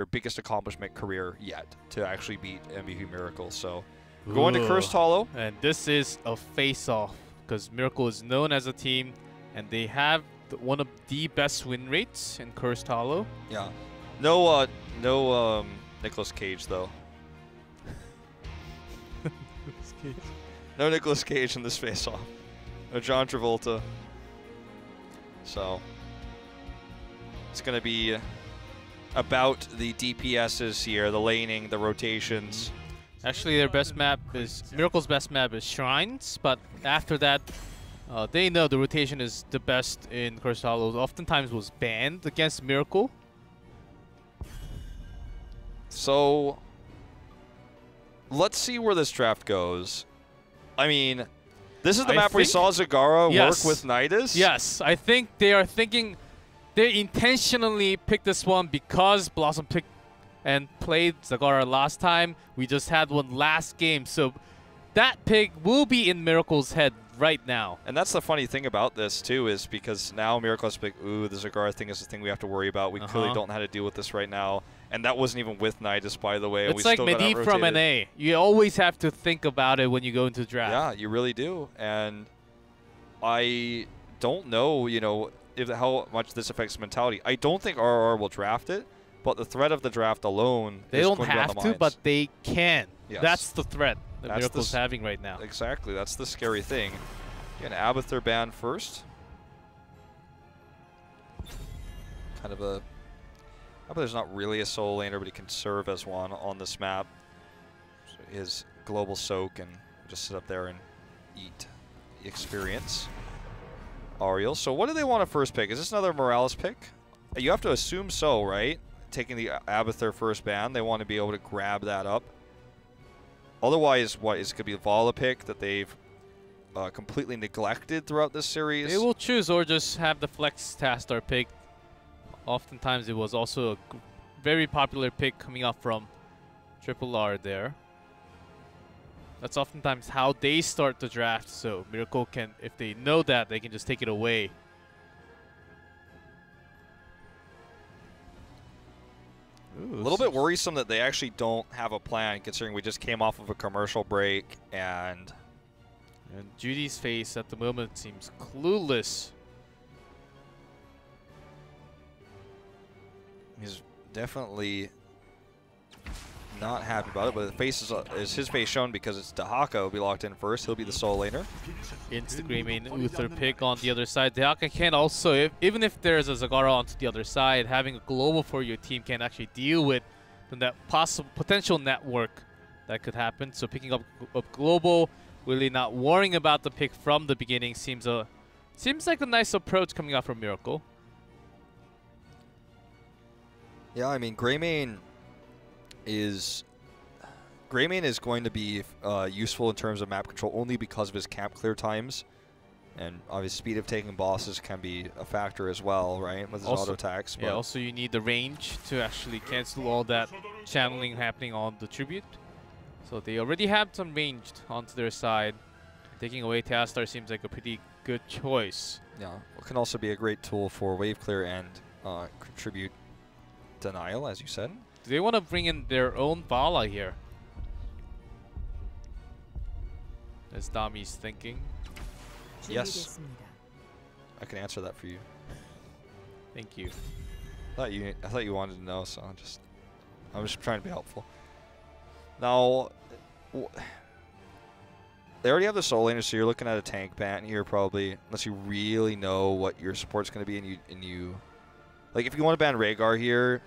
biggest accomplishment career yet to actually beat MVP Miracle. So going to Cursed Hollow. And this is a face-off because Miracle is known as a team and they have one of the best win rates in Cursed Hollow. Yeah. No Nicolas Cage though. No Nicolas Cage in this face-off. No John Travolta. So it's going to be about the DPSs here, the laning, the rotations. Actually, their best map is Miracle's best map is Shrines, but after that, they know the rotation is the best in Cursed Hollows. Oftentimes was banned against Miracle. So let's see where this draft goes. I mean, this is the map where we saw Zagara work with Nidus. Yes, I think they are thinking they intentionally picked this one because Blossom picked and played Zagara last time. We just had one last game, so that pick will be in Miracle's head right now. And that's the funny thing about this too, is because now Miracle has picked, ooh, the Zagara thing is the thing we have to worry about. We clearly don't know how to deal with this right now. And that wasn't even with Nidus, by the way. It's like Medivh from NA. You always have to think about it when you go into the draft. Yeah, you really do. And I don't know, you know, how much this affects mentality. I don't think RRR will draft it, but the threat of the draft alone they is don't going to be on the have to, minds. but they can. Yes. That's the threat that Miracle's having right now. Exactly. That's the scary thing. Get an Abathur ban first. Kind of a... Abathur's not really a solo laner, but he can serve as one on this map. So his global soak and just sit up there and eat the experience. Ariel. So what do they want to first pick? Is this another Morales pick? You have to assume so, right? Taking the Abathur first ban, they want to be able to grab that up. Otherwise, what is going to be a Vala pick that they've completely neglected throughout this series? They will choose or just have the Flex Tastar pick. Oftentimes, it was also a very popular pick coming up from Triple R there. That's oftentimes how they start the draft, so Miracle can, if they know that, they can just take it away. Ooh, a little bit worrisome that they actually don't have a plan, considering we just came off of a commercial break, and Judy's face at the moment seems clueless. He's definitely not happy about it, but the face is his face shown because it's Dehaka will be locked in first. He'll be the solo laner. Instagraming Uther pick on the other side. Dehaka can also, even if there's a Zagara onto the other side, having a global for your team can actually deal with that potential network that could happen. So picking up global, really not worrying about the pick from the beginning seems like a nice approach coming out from Miracle. Yeah, I mean, Greymane is going to be useful in terms of map control only because of his camp clear times, and obviously speed of taking bosses can be a factor as well, right, with his auto attacks. Yeah, also you need the range to actually cancel all that channeling happening on the tribute. So they already have some ranged onto their side. Taking away Tastar seems like a pretty good choice. Yeah, it can also be a great tool for wave clear and tribute denial, as you said. Do they want to bring in their own Vala here? As Dami's thinking. Yes. I can answer that for you. Thank you. I thought you wanted to know, so I'm just trying to be helpful. Now, they already have the soul laner, so you're looking at a tank ban here probably, unless you really know what your support's going to be, and you like, if you want to ban Rhaegar here,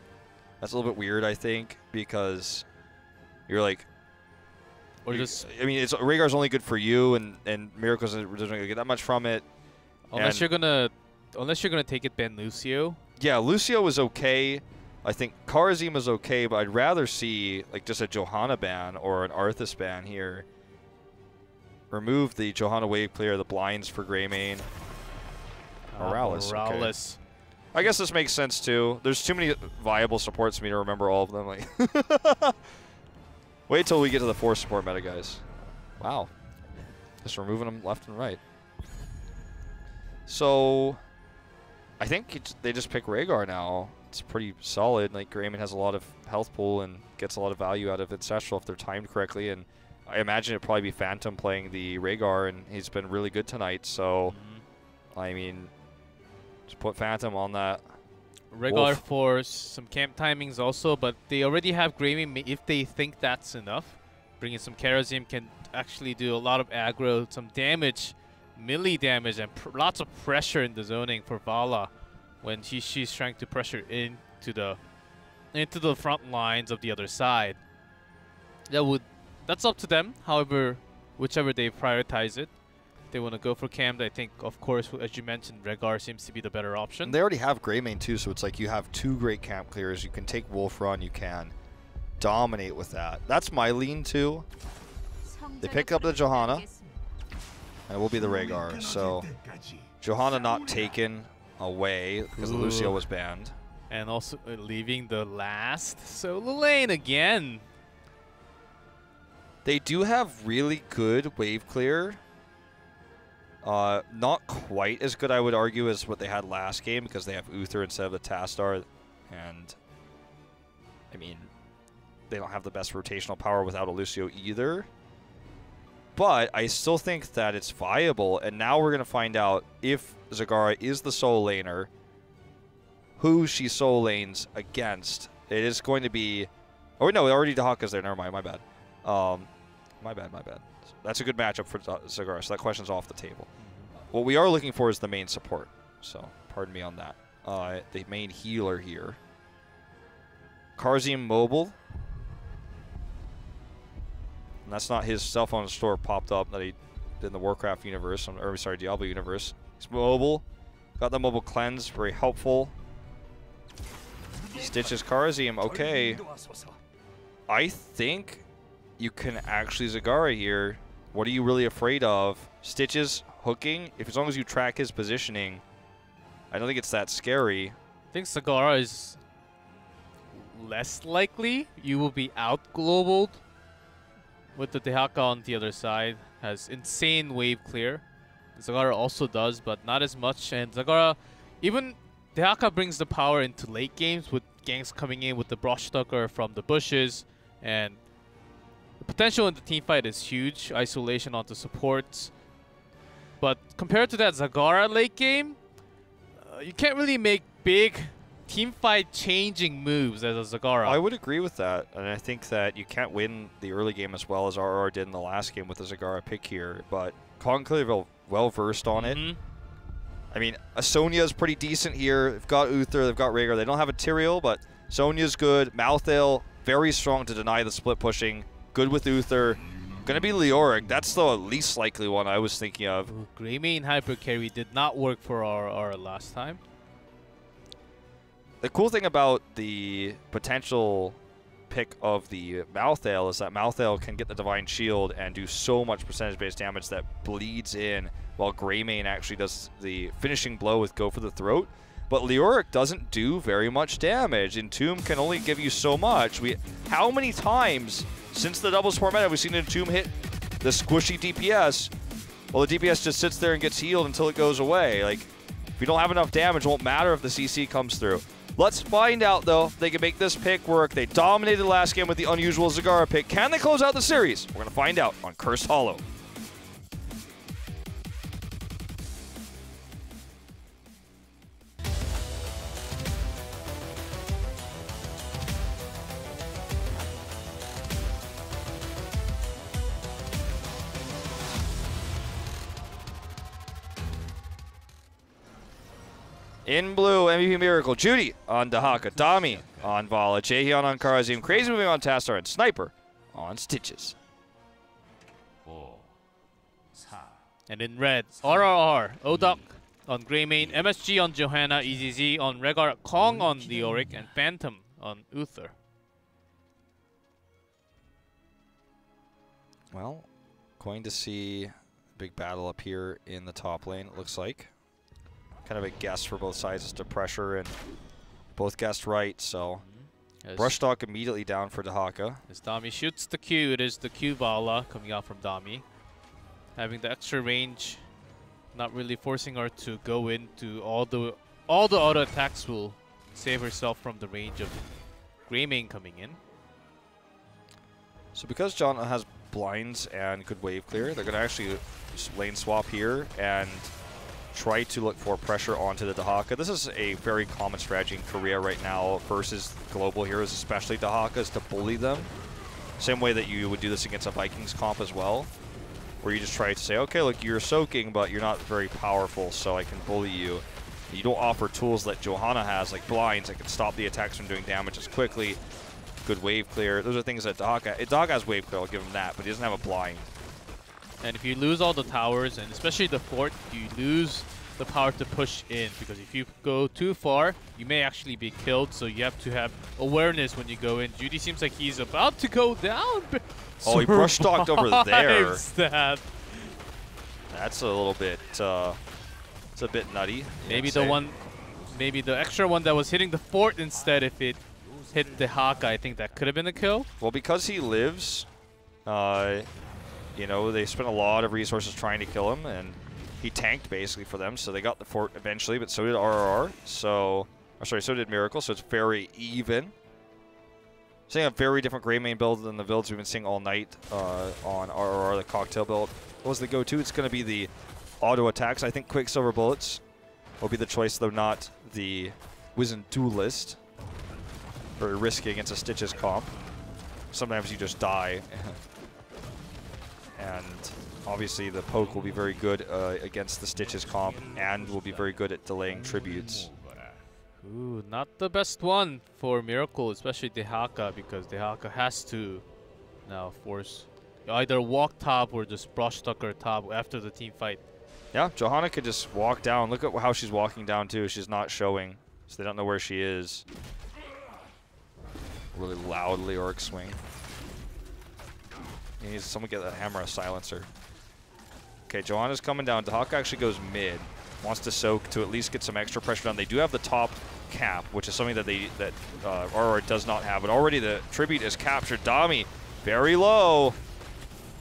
that's a little bit weird, I think, because you're like, I mean, Rhaegar's only good for you, and Miracle's doesn't really get that much from it. Unless you're gonna take it, ban Lucio. Yeah, Lucio is okay. I think Kharazim is okay, but I'd rather see like just a Johanna ban or an Arthas ban here. Remove the Johanna wave clear, the blinds for Greymane. Morales. Okay. I guess this makes sense too. There's too many viable supports for me to remember all of them. Like, wait till we get to the 4 support meta, guys. Wow, just removing them left and right. So, I think they just pick Rhaegar now. it's pretty solid. Like, Greymane has a lot of health pool and gets a lot of value out of Ancestral if they're timed correctly. And I imagine it'd probably be Phantom playing the Rhaegar, and he's been really good tonight. So, I mean, just put Phantom on that. Rhaegar for some camp timings also, but they already have Greymane. If they think that's enough, bringing some Karazim can actually do a lot of aggro, some damage, melee damage, and lots of pressure in the zoning for Vala when she's trying to pressure into the front lines of the other side. That's up to them. However, whichever they prioritize it. They want to go for camp. I think, of course, as you mentioned, Rhaegar seems to be the better option. And they already have Greymane too, so it's like you have 2 great camp clears. You can take Wolf Run, you can dominate with that. That's my lean too. They pick up the Johanna, and it will be the Rhaegar. So Johanna not taken away because Lucio was banned. And also leaving the last solo lane again. They do have really good wave clear. Not quite as good, I would argue, as what they had last game because they have Uther instead of the Tastar. And, I mean, they don't have the best rotational power without a Lucio either. But I still think that it's viable. And now we're going to find out if Zagara is the solo laner, who she solo lanes against. It is going to be... Oh, no, already Dahaka's there. Never mind. My bad. My bad. That's a good matchup for Zagara, so that question's off the table. What we are looking for is the main support, so pardon me on that. The main healer here. Karazim mobile. And that's not his cell phone store popped up that he did in the Warcraft universe, or sorry, Diablo universe. He's mobile. Got the mobile cleanse, very helpful. Stitches Karazim, okay. I think you can actually Zagara here. What are you really afraid of? Stitches, hooking, as long as you track his positioning, I don't think it's that scary. I think Zagara is less likely. You will be out-globaled with the Dehaka on the other side. Has insane wave clear. Zagara also does, but not as much. And Zagara, even Dehaka brings the power into late games with ganks coming in with the Brushtucker from the bushes. And the potential in the team fight is huge. Isolation onto supports. But compared to that Zagara late game, you can't really make big team fight changing moves as a Zagara. I would agree with that. And I think that you can't win the early game as well as RR did in the last game with the Zagara pick here. But Conclave well versed on it. I mean, Sonya's pretty decent here. They've got Uther, they've got Rhaegar. They don't have a Tyrael, but Sonya's good. Malthael, very strong to deny the split pushing. Good with Uther. Gonna be Leoric. That's the least likely one I was thinking of. Greymane hyper carry did not work for our last time. The cool thing about the potential pick of the Malthael is that Malthael can get the Divine Shield and do so much percentage-based damage that bleeds in, while Greymane actually does the finishing blow with Go for the Throat. But Leoric doesn't do very much damage. Entomb can only give you so much. How many times since the double support meta have we seen Entomb hit the squishy DPS? Well, the DPS just sits there and gets healed until it goes away. Like, if you don't have enough damage, it won't matter if the CC comes through. Let's find out, though, if they can make this pick work. They dominated last game with the unusual Zagara pick. Can they close out the series? We're going to find out on Cursed Hollow. In blue, MVP Miracle, Judy on Dahaka, Dami on Vala, Jaehyun on Karazim, Crazy Moving on Tastar, and Sniper on Stitches. And in red, RRR, Odok on Greymane, MSG on Johanna, EZZ on Rhaegar, Kong on Leoric, and Phantom on Uther. Well, going to see a big battle up here in the top lane, it looks like. Kind of a guess for both sides as to pressure, and both guessed right, so Brushtalk immediately down for Dahaka. As Dami shoots the Q, it is the Q Vala coming out from Dami. Having the extra range, not really forcing her to go into all the auto attacks will save herself from the range of Greymane coming in. So because John has blinds and good wave clear, they're going to actually just lane swap here and try to look for pressure onto the Dahaka. This is a very common strategy in Korea right now versus global heroes, especially Dahaka, is to bully them. Same way that you would do this against a Vikings comp as well, where you just try to say, okay, look, you're soaking, but you're not very powerful, so I can bully you. You don't offer tools that Johanna has, like blinds, that can stop the attacks from doing damage as quickly. Good wave clear. Those are things that Dahaka has wave clear, I'll give him that, but he doesn't have a blind. And if you lose all the towers, and especially the fort, you lose the power to push in, because if you go too far, you may actually be killed, so you have to have awareness when you go in. Judy seems like he's about to go down. Oh, he brush stalked over there. That. That's a little bit, it's a bit nutty. Maybe the extra one that was hitting the fort instead, if it hit the Haka, I think that could have been a kill. Well, because he lives, you know, they spent a lot of resources trying to kill him, and he tanked basically for them, so they got the fort eventually, but so did RRR, so did Miracle, so it's very even. Seeing a very different Greymane build than the builds we've been seeing all night on RRR, the cocktail build. What was the go-to? It's going to be the auto attacks. I think Quicksilver Bullets will be the choice, though not the Wizened Duelist. Very risky against a Stitches comp. Sometimes you just die. And obviously the poke will be very good against the Stitches comp and will be very good at delaying tributes. Ooh, not the best one for Miracle, especially Dehaka, because Dehaka has to now force either walk top or just brush Tucker top after the team fight. Yeah, Johanna could just walk down. Look at how she's walking down too. She's not showing, so they don't know where she is. Really loudly Orc swing. He needs someone to get that hammer a silencer. Okay, Johanna's coming down. Dahaka actually goes mid. Wants to soak to at least get some extra pressure down. They do have the top cap, which is something that RR does not have. But already the tribute is captured. Dami very low.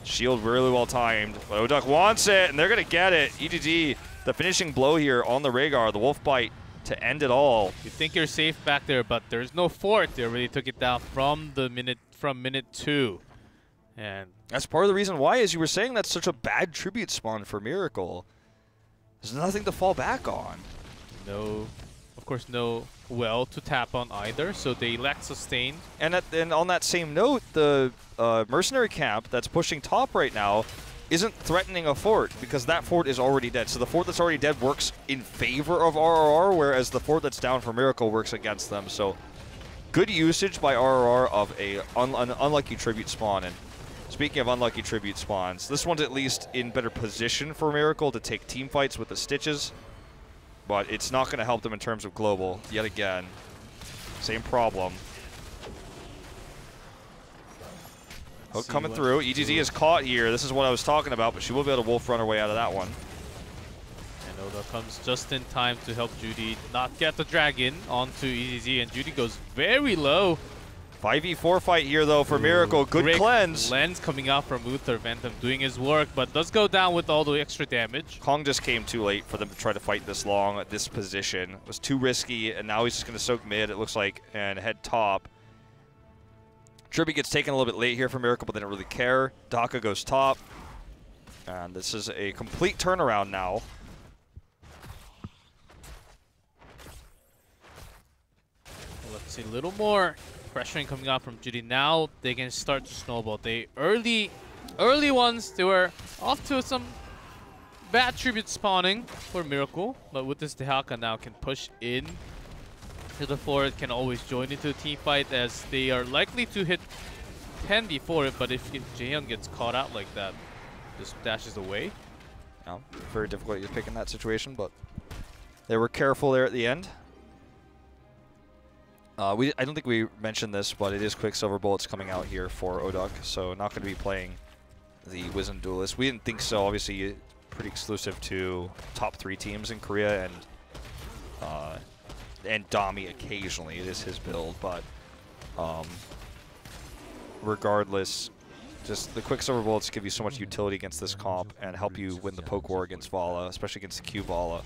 Shield really well timed. But Oduck wants it, and they're going to get it. EGG, the finishing blow here on the Rhaegar, the Wolf Bite to end it all. You think you're safe back there, but there's no fort. They already took it down from minute 2. And that's part of the reason why, as you were saying, that's such a bad tribute spawn for Miracle. There's nothing to fall back on. No, of course, no well to tap on either, so they lack sustain. And on that same note, the mercenary camp that's pushing top right now isn't threatening a fort because that fort is already dead. So the fort that's already dead works in favor of RRR, whereas the fort that's down for Miracle works against them. So good usage by RRR of an unlucky tribute spawn. And speaking of unlucky tribute spawns, this one's at least in better position for Miracle to take team fights with the Stitches, but it's not going to help them in terms of global yet again. Same problem. Hook coming through. EGZ is caught here. This is what I was talking about, but she will be able to wolf run her way out of that one. And Oda comes just in time to help Judy not get the dragon onto EGZ, and Judy goes very low. 5v4 fight here, though, for Miracle. Good cleanse. Lens coming out from Uther. Ventum doing his work, but does go down with all the extra damage. Kong just came too late for them to try to fight this long at this position. It was too risky, and now he's just going to soak mid, it looks like, and head top. Tribby gets taken a little bit late here for Miracle, but they don't really care. Daka goes top. And this is a complete turnaround now. Let's see a little more pressuring coming out from Judy. Now they can start to snowball. They early ones, they were off to some bad tribute spawning for Miracle, but with this Dehaka now can push in to the fort, can always join into the team fight as they are likely to hit 10 before it, but if Jaehyun gets caught out like that, just dashes away. No, very difficult to pick in that situation, but they were careful there at the end. I don't think we mentioned this, but it is Quicksilver Bullets coming out here for Oduck, so not going to be playing the Wizened Duelist. We didn't think so. Obviously, pretty exclusive to top 3 teams in Korea, and Dami occasionally. It is his build, but regardless, just the Quicksilver Bullets give you so much utility against this comp and help you win the poke war against Vala, especially against the Q Vala.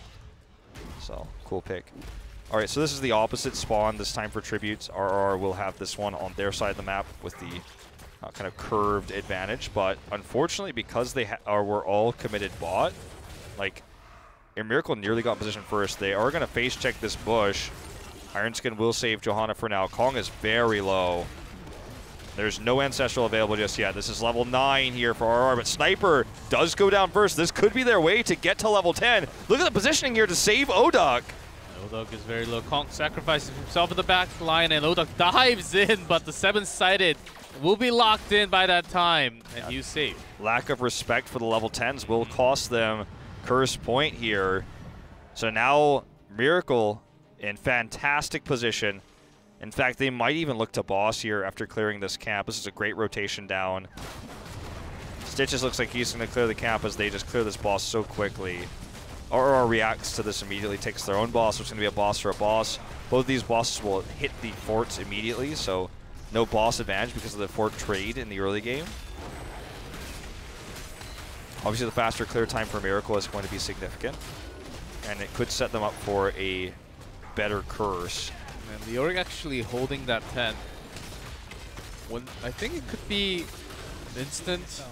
So, cool pick. All right, so this is the opposite spawn this time for Tributes. RR will have this one on their side of the map with the kind of curved advantage, but unfortunately, because they were all committed bot, like, Miracle nearly got in position first. They are going to face check this bush. Ironskin will save Johanna for now. Kong is very low. There's no Ancestral available just yet. This is level 9 here for RR, but Sniper does go down first. This could be their way to get to level 10. Look at the positioning here to save Odok. Odok is very low. Kong sacrifices himself in the back line, and Odok dives in, but the 7-sided will be locked in by that time, and he's safe. Lack of respect for the level 10s will cost them Curse Point here. So now Miracle in fantastic position. In fact, they might even look to boss here after clearing this camp. This is a great rotation down. Stitches looks like he's going to clear the camp as they just clear this boss so quickly. RR reacts to this immediately, takes their own boss, which is going to be a boss for a boss. Both of these bosses will hit the forts immediately, so no boss advantage because of the fort trade in the early game. Obviously, the faster clear time for Miracle is going to be significant, and it could set them up for a better curse. And Leoric actually holding that 10. I think it could be an instant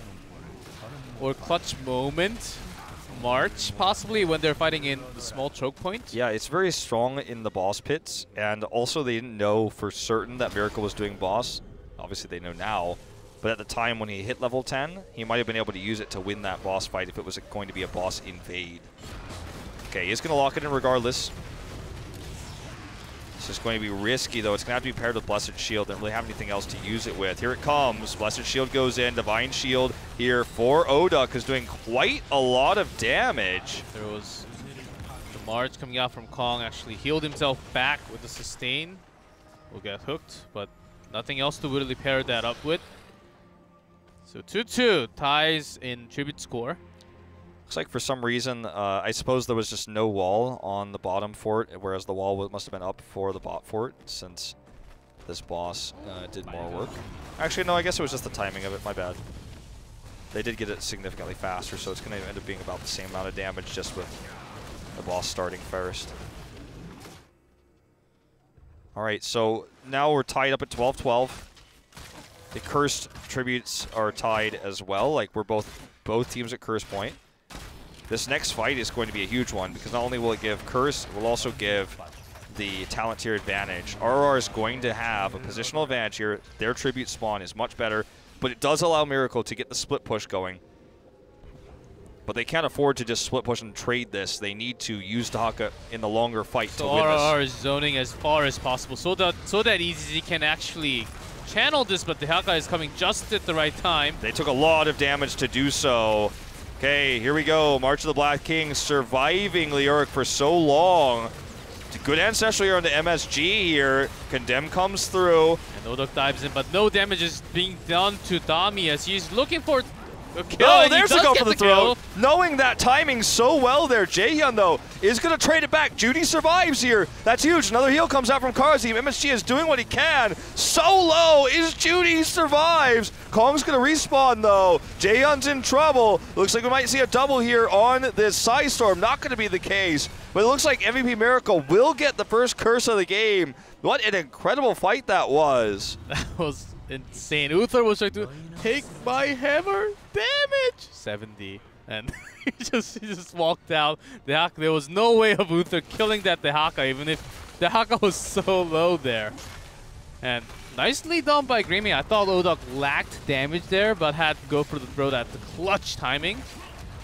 or clutch moment March, possibly, when they're fighting in the small choke point. Yeah, it's very strong in the boss pits, and also they didn't know for certain that Miracle was doing boss. Obviously, they know now. But at the time when he hit level 10, he might have been able to use it to win that boss fight if it was going to be a boss invade. Okay, he's going to lock it in regardless. This is going to be risky, though. It's going to have to be paired with Blessed Shield. They don't really have anything else to use it with. Here it comes. Blessed Shield goes in. Divine Shield here for Odok, who's doing quite a lot of damage. There was the Marge coming out from Kong, actually healed himself back with the sustain. Will get hooked, but nothing else to really pair that up with. So 2-2 ties in Tribute score. Looks like for some reason, I suppose there was just no wall on the bottom fort, whereas the wall must have been up for the bot fort since this boss did more work. Actually, no, I guess it was just the timing of it, my bad. They did get it significantly faster, so it's going to end up being about the same amount of damage just with the boss starting first. All right, so now we're tied up at 12-12. The Cursed Tributes are tied as well, like we're both teams at Curse Point. This next fight is going to be a huge one because not only will it give Curse, it will also give the talent tier advantage. RR is going to have a positional advantage here. Their Tribute spawn is much better, but it does allow Miracle to get the split push going. But they can't afford to just split push and trade this. They need to use Dahaka in the longer fight to win this. RR is zoning as far as possible so that EZZ can actually channel this, but Dahaka is coming just at the right time. They took a lot of damage to do so. Okay, here we go. March of the Black King surviving Leoric for so long. Good ancestral here on the MSG here. Condemn comes through. And Odok dives in, but no damage is being done to Dami as he's looking for a kill. Oh, there's a go for the throw. Knowing that timing so well there, Jaehyun, though, is going to trade it back. Judy survives here. That's huge. Another heal comes out from Karzim. MSG is doing what he can. So low is Judy survives. Kong's going to respawn, though. Jaehyun's in trouble. Looks like we might see a double here on this Psystorm. Not going to be the case, but it looks like MVP Miracle will get the first curse of the game. What an incredible fight that was. That was insane. Uther was trying to take my hammer damage 70, and he just walked out. There was no way of Uther killing that Dahaka, even if Dahaka was so low there. And nicely done by Grimy. I thought Odok lacked damage there, but had to go for the throw at the clutch timing.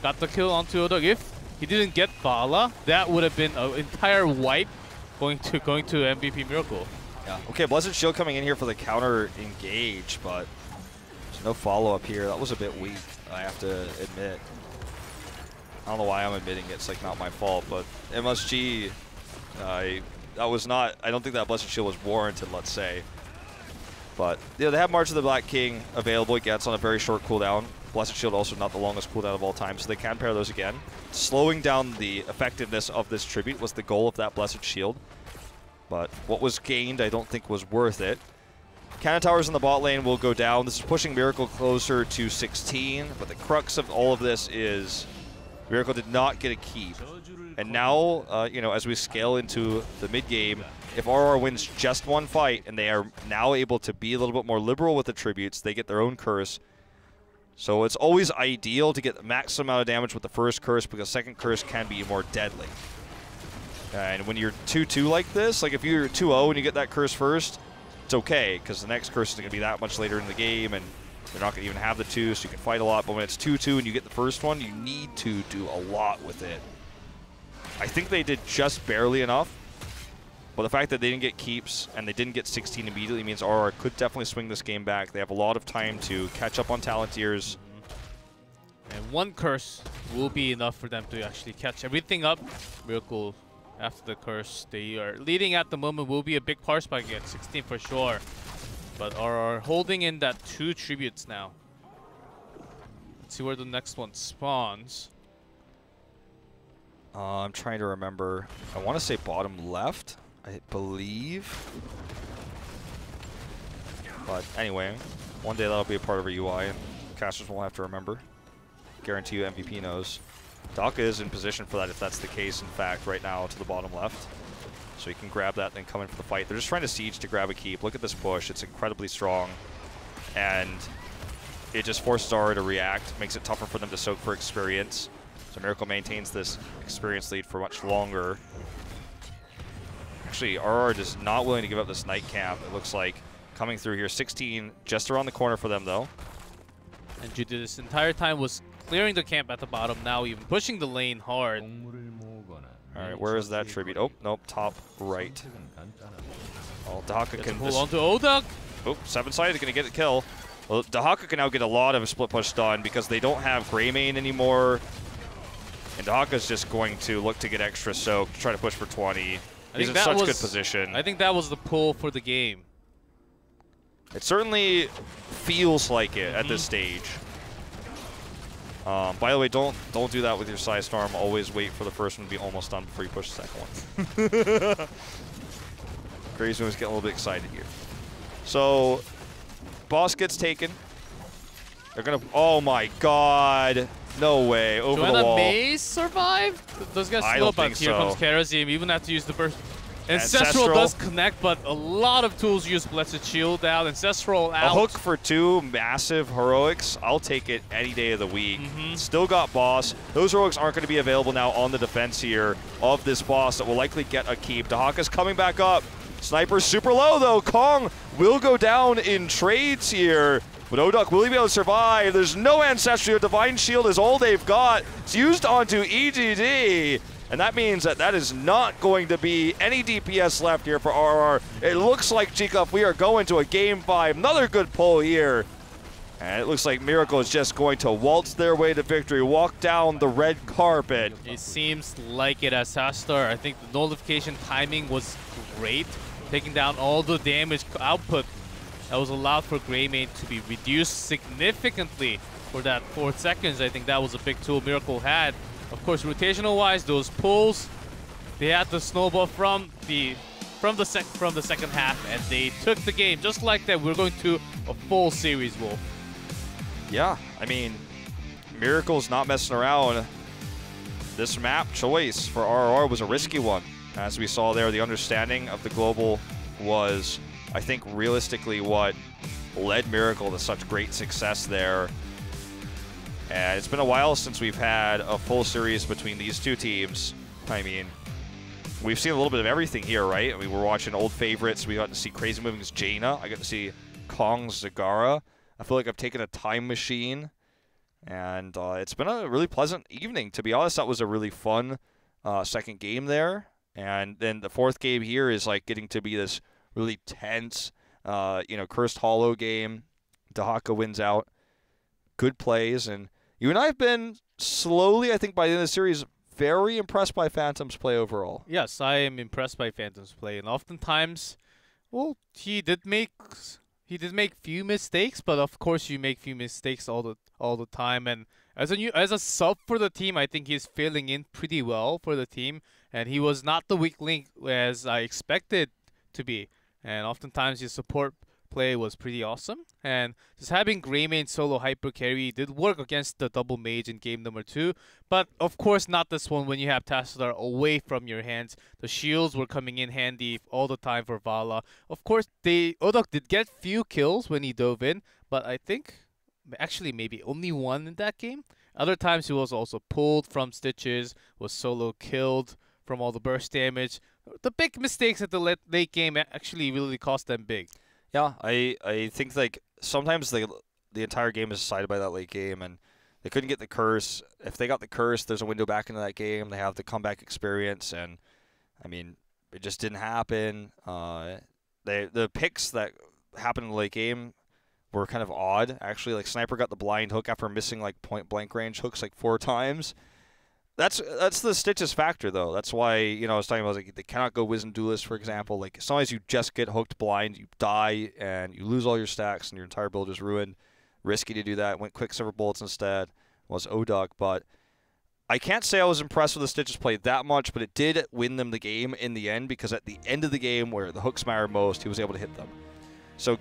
Got the kill onto Odok. If he didn't get Bala, that would have been an entire wipe going to MVP Miracle. Yeah. Okay, Blessed Shield coming in here for the counter engage, but there's no follow-up here. That was a bit weak, I have to admit. I don't know why I'm admitting it. It's like not my fault, but MSG, I don't think that Blessed Shield was warranted, let's say. But yeah, they have March of the Black King available. Again, on a very short cooldown. Blessed Shield also not the longest cooldown of all time, so they can pair those again. Slowing down the effectiveness of this tribute was the goal of that Blessed Shield. But what was gained, I don't think was worth it. Cannon towers in the bot lane will go down. This is pushing Miracle closer to 16, but the crux of all of this is Miracle did not get a keep. And now, you know, as we scale into the mid-game, if RR wins just one fight and they are now able to be a little bit more liberal with the tributes, they get their own curse. So it's always ideal to get the maximum amount of damage with the first curse because second curse can be more deadly. And when you're 2-2 like this, like if you're 2-0 and you get that curse first, it's okay because the next curse is going to be that much later in the game and they're not going to even have the 2, so you can fight a lot. But when it's 2-2 and you get the first one, you need to do a lot with it. I think they did just barely enough. But the fact that they didn't get keeps and they didn't get 16 immediately means RR could definitely swing this game back. They have a lot of time to catch up on Talontiers. And one curse will be enough for them to actually catch everything up. Miracle, after the curse, they are leading at the moment, will be a big power spike again, 16 for sure. But RR holding in that 2 tributes now. Let's see where the next one spawns. I'm trying to remember. I want to say bottom left, I believe. But anyway, one day that'll be a part of our UI and casters won't have to remember. Guarantee you MVP knows. Daka is in position for that if that's the case, in fact, right now to the bottom left. So you can grab that and then come in for the fight. They're just trying to siege to grab a keep. Look at this push. It's incredibly strong. And it just forces RR to react, makes it tougher for them to soak for experience. So Miracle maintains this experience lead for much longer. Actually, RR is not willing to give up this night camp, it looks like. Coming through here, 16 just around the corner for them, though. And Judy this entire time was clearing the camp at the bottom, now even pushing the lane hard. Alright, where is that tribute? Oh, nope, top right. Oh, Dahaka can hold on to Odak. Oh, 7-sided is going to get the kill. Well, Dahaka can now get a lot of a split push done because they don't have Greymane anymore. And Dahaka's just going to look to get extra soak, try to push for 20. He's in such good position. I think that was the pull for the game. It certainly feels like it at this stage. By the way, don't do that with your Psy Storm. Always wait for the first one to be almost done before you push the second one. Crazy was getting a little bit excited here. So, boss gets taken. They're gonna. Oh my God! No way! Over the wall. May survive? Those guys slow, but here comes Karazim. Even have to use the burst. Ancestral does connect, but a lot of tools use Blessed Shield out. Ancestral out. A hook for 2 massive heroics. I'll take it any day of the week. Still got boss. Those heroics aren't going to be available now on the defense here of this boss that will likely get a keep. Dahaka's coming back up. Sniper's super low though. Kong will go down in trades here. But Odak will he be able to survive? There's no Ancestral. Divine Shield is all they've got. It's used onto EGD. And that means that that is not going to be any DPS left here for RR. It looks like, Chikov, we are going to a Game 5. Another good pull here. And it looks like Miracle is just going to waltz their way to victory, walk down the red carpet. It seems like it as Sastar. I think the nullification timing was great, taking down all the damage output that was allowed for Greymane to be reduced significantly for that 4 seconds. I think that was a big tool Miracle had. Of course, rotational-wise, those pulls, they had the snowball from the second half, and they took the game just like that. We're going to a full series, Wolf. Yeah, I mean, Miracle's not messing around. This map choice for RR was a risky one. As we saw there, the understanding of the global was, I think, realistically what led Miracle to such great success there. And it's been a while since we've had a full series between these two teams. I mean, we've seen a little bit of everything here, right? I mean, we're watching old favorites. We got to see Crazy Moving's Jaina. I got to see Kong's Zagara. I feel like I've taken a time machine. And it's been a really pleasant evening. To be honest, that was a really fun second game there. And then the 4th game here is like getting to be this really tense, Cursed Hollow game. Dahaka wins out. Good plays, and you and I have been slowly, I think by the end of the series, very impressed by Phantom's play overall. Yes, I am impressed by Phantom's play, and oftentimes, well, he did make few mistakes, but of course you make few mistakes all the time. And as a sub for the team, I think he's filling in pretty well for the team, and he was not the weak link as I expected to be. And oftentimes his support play was pretty awesome. And just having Greymane solo hyper carry did work against the double mage in game number 2. But of course not this one when you have Tassadar away from your hands. The shields were coming in handy all the time for Vala. Of course, Odok did get few kills when he dove in, but I think actually maybe only one in that game. Other times he was also pulled from Stitches, was solo killed from all the burst damage. The big mistakes at the late game actually really cost them big. Yeah, I think like sometimes the entire game is decided by that late game, and they couldn't get the curse. If they got the curse, there's a window back into that game. They have the comeback experience, and I mean, it just didn't happen. The picks that happened in the late game were kind of odd. Actually, like Sniper got the blind hook after missing like point blank range hooks like 4 times. That's the Stitches factor though. That's why, you know, I was talking about like they cannot go Wisdom Duelist, for example. Like sometimes you just get hooked blind, you die and you lose all your stacks and your entire build is ruined. Risky to do that. Went Quicksilver Bullets instead. Was Odok, but I can't say I was impressed with the Stitches play that much, but it did win them the game in the end because at the end of the game where the hooks mattered most, he was able to hit them. So